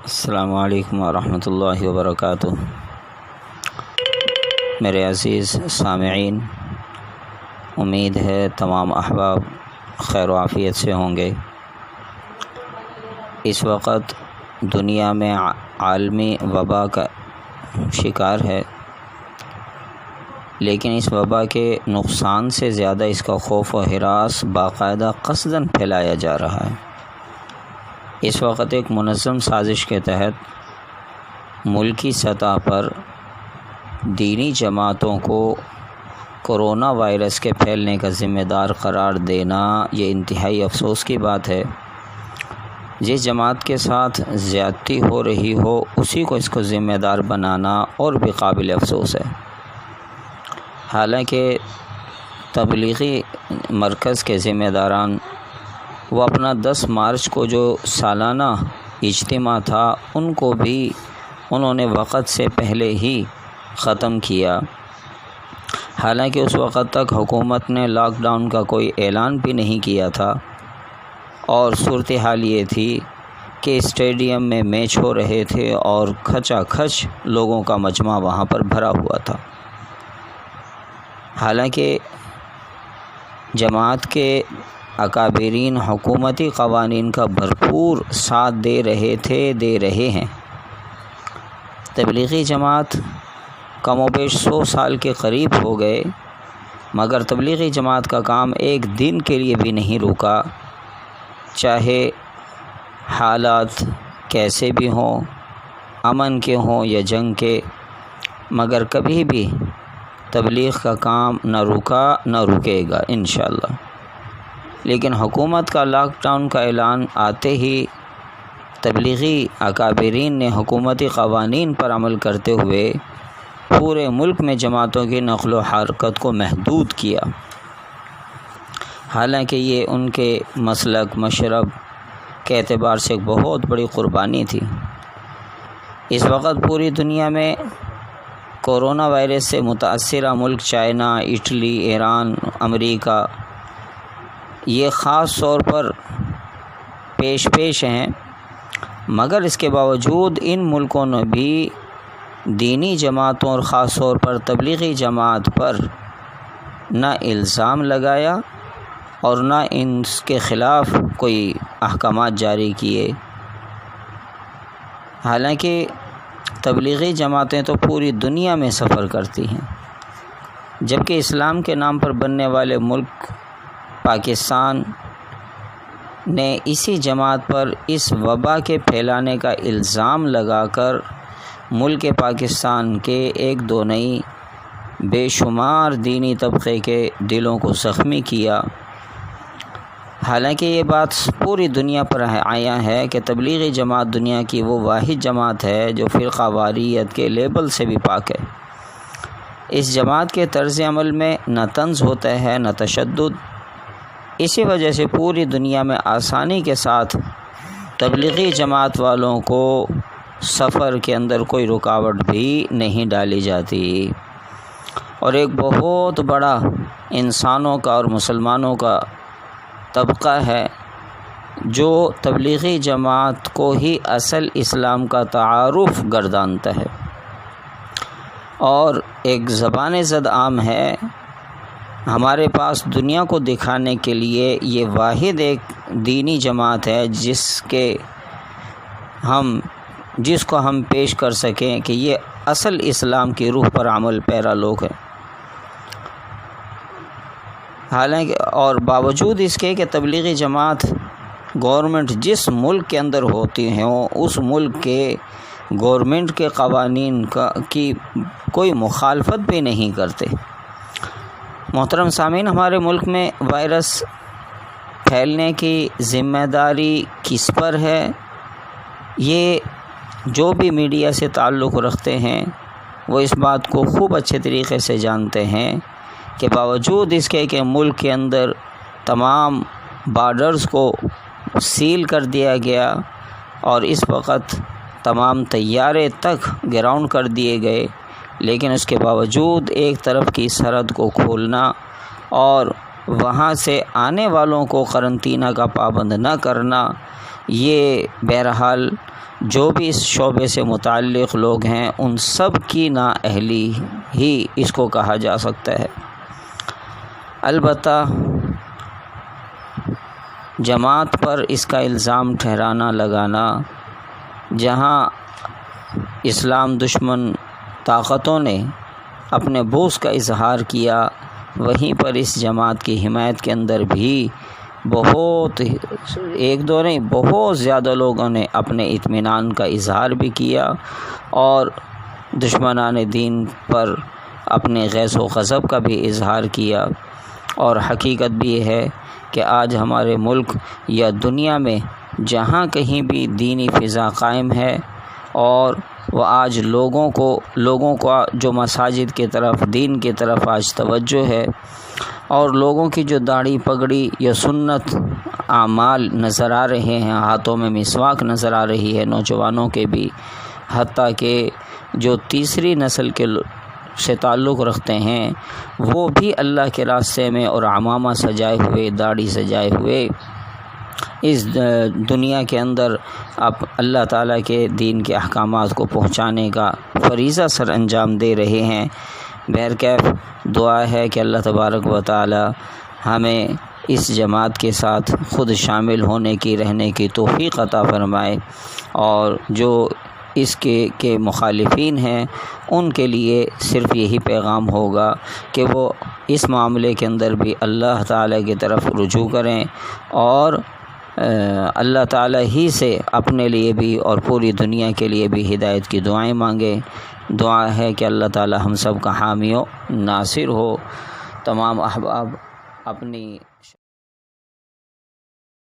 السلام علیکم ورحمۃ اللہ وبرکاتہ۔ میرے عزیز سامعین، امید ہے تمام احباب خیر و عافیت سے ہوں گے۔ اس وقت دنیا میں عالمی وبا کا شکار ہے، لیکن اس وبا کے نقصان سے زیادہ اس کا خوف و ہراس باقاعدہ قصداً پھیلایا جا رہا ہے۔ اس وقت ایک منظم سازش کے تحت ملکی سطح پر دینی جماعتوں کو کرونا وائرس کے پھیلنے کا ذمہ دار قرار دینا یہ انتہائی افسوس کی بات ہے۔ جس جماعت کے ساتھ زیادتی ہو رہی ہو اسی کو اس کو ذمہ دار بنانا اور بھی قابل افسوس ہے۔ حالانکہ تبلیغی مرکز کے ذمہ داران وہ اپنا 10 مارچ کو جو سالانہ اجتماع تھا ان کو بھی انہوں نے وقت سے پہلے ہی ختم کیا، حالانکہ اس وقت تک حکومت نے لاک ڈاؤن کا کوئی اعلان بھی نہیں کیا تھا، اور صورتحال یہ تھی کہ اسٹیڈیم میں میچ ہو رہے تھے اور کھچا کھچ لوگوں کا مجمع وہاں پر بھرا ہوا تھا۔ حالانکہ جماعت کے اکابرین حکومتی قوانین کا بھرپور ساتھ دے رہے ہیں۔ تبلیغی جماعت کم و بیش 100 سال کے قریب ہو گئے، مگر تبلیغی جماعت کا کام ایک دن کے لیے بھی نہیں رکا، چاہے حالات کیسے بھی ہوں، امن کے ہوں یا جنگ کے، مگر کبھی بھی تبلیغ کا کام نہ رکا نہ رکے گا انشاءاللہ۔ لیکن حکومت کا لاک ڈاؤن کا اعلان آتے ہی تبلیغی اکابرین نے حکومتی قوانین پر عمل کرتے ہوئے پورے ملک میں جماعتوں کی نقل و حرکت کو محدود کیا، حالانکہ یہ ان کے مسلک مشرب کے اعتبار سے ایک بہت بڑی قربانی تھی۔ اس وقت پوری دنیا میں کورونا وائرس سے متاثرہ ملک چائنا، اٹلی، ایران، امریکہ یہ خاص طور پر پیش ہیں، مگر اس کے باوجود ان ملکوں نے بھی دینی جماعتوں اور خاص طور پر تبلیغی جماعت پر نہ الزام لگایا اور نہ ان کے خلاف کوئی احکامات جاری کیے۔ حالانکہ تبلیغی جماعتیں تو پوری دنیا میں سفر کرتی ہیں، جبکہ اسلام کے نام پر بننے والے ملک پاکستان نے اسی جماعت پر اس وبا کے پھیلانے کا الزام لگا کر ملک پاکستان کے ایک دو نہیں بے شمار دینی طبقے کے دلوں کو زخمی کیا۔ حالانکہ یہ بات پوری دنیا پر عیاں ہے کہ تبلیغی جماعت دنیا کی وہ واحد جماعت ہے جو فرقہ واریت کے لیبل سے بھی پاک ہے۔ اس جماعت کے طرز عمل میں نہ طنز ہوتا ہے نہ تشدد، اسی وجہ سے پوری دنیا میں آسانی کے ساتھ تبلیغی جماعت والوں کو سفر کے اندر کوئی رکاوٹ بھی نہیں ڈالی جاتی، اور ایک بہت بڑا انسانوں کا اور مسلمانوں کا طبقہ ہے جو تبلیغی جماعت کو ہی اصل اسلام کا تعارف گردانتا ہے، اور ایک زبان زد عام ہے ہمارے پاس دنیا کو دکھانے کے لیے یہ واحد ایک دینی جماعت ہے جس کو ہم پیش کر سکیں کہ یہ اصل اسلام کی روح پر عمل پیرا لوگ ہیں۔ حالانکہ اور باوجود اس کے کہ تبلیغی جماعت گورنمنٹ جس ملک کے اندر ہوتی ہیں اس ملک کے گورنمنٹ کے قوانین کی کوئی مخالفت بھی نہیں کرتے۔ محترم سامعین، ہمارے ملک میں وائرس پھیلنے کی ذمہ داری کس پر ہے؟ یہ جو بھی میڈیا سے تعلق رکھتے ہیں وہ اس بات کو خوب اچھے طریقے سے جانتے ہیں کہ باوجود اس کے کہ ملک کے اندر تمام بارڈرز کو سیل کر دیا گیا اور اس وقت تمام طیارے تک گراؤنڈ کر دیے گئے، لیکن اس کے باوجود ایک طرف کی سرحد کو کھولنا اور وہاں سے آنے والوں کو قرنطینہ کا پابند نہ کرنا یہ بہرحال جو بھی اس شعبے سے متعلق لوگ ہیں ان سب کی نااہلی ہی اس کو کہا جا سکتا ہے۔ البتہ جماعت پر اس کا الزام ٹھہرانا لگانا، جہاں اسلام دشمن طاقتوں نے اپنے بغض کا اظہار کیا، وہیں پر اس جماعت کی حمایت کے اندر بھی ایک دو نہیں بہت زیادہ لوگوں نے اپنے اطمینان کا اظہار بھی کیا اور دشمنان دین پر اپنے غیظ و غضب کا بھی اظہار کیا۔ اور حقیقت بھی یہ ہے کہ آج ہمارے ملک یا دنیا میں جہاں کہیں بھی دینی فضا قائم ہے اور وہ آج لوگوں کو جو مساجد کی طرف، دین کی طرف آج توجہ ہے، اور لوگوں کی جو داڑھی پگڑی یا سنت اعمال نظر آ رہے ہیں، ہاتھوں میں مسواک نظر آ رہی ہے نوجوانوں کے بھی، حتیٰ کہ جو تیسری نسل کے سے تعلق رکھتے ہیں وہ بھی اللہ کے راستے میں اور عمامہ سجائے ہوئے، داڑھی سجائے ہوئے اس دنیا کے اندر اب اللہ تعالیٰ کے دین کے احکامات کو پہنچانے کا فریضہ سر انجام دے رہے ہیں۔ بہرکیف دعا ہے کہ اللہ تبارک و تعالی ہمیں اس جماعت کے ساتھ خود شامل ہونے کی، رہنے کی توفیق عطا فرمائے، اور جو اس کے مخالفین ہیں ان کے لیے صرف یہی پیغام ہوگا کہ وہ اس معاملے کے اندر بھی اللہ تعالیٰ کی طرف رجوع کریں اور اللہ تعالیٰ ہی سے اپنے لیے بھی اور پوری دنیا کے لیے بھی ہدایت کی دعائیں مانگیں۔ دعا ہے کہ اللہ تعالیٰ ہم سب کا حامی و ناصر ہو۔ تمام احباب اپنی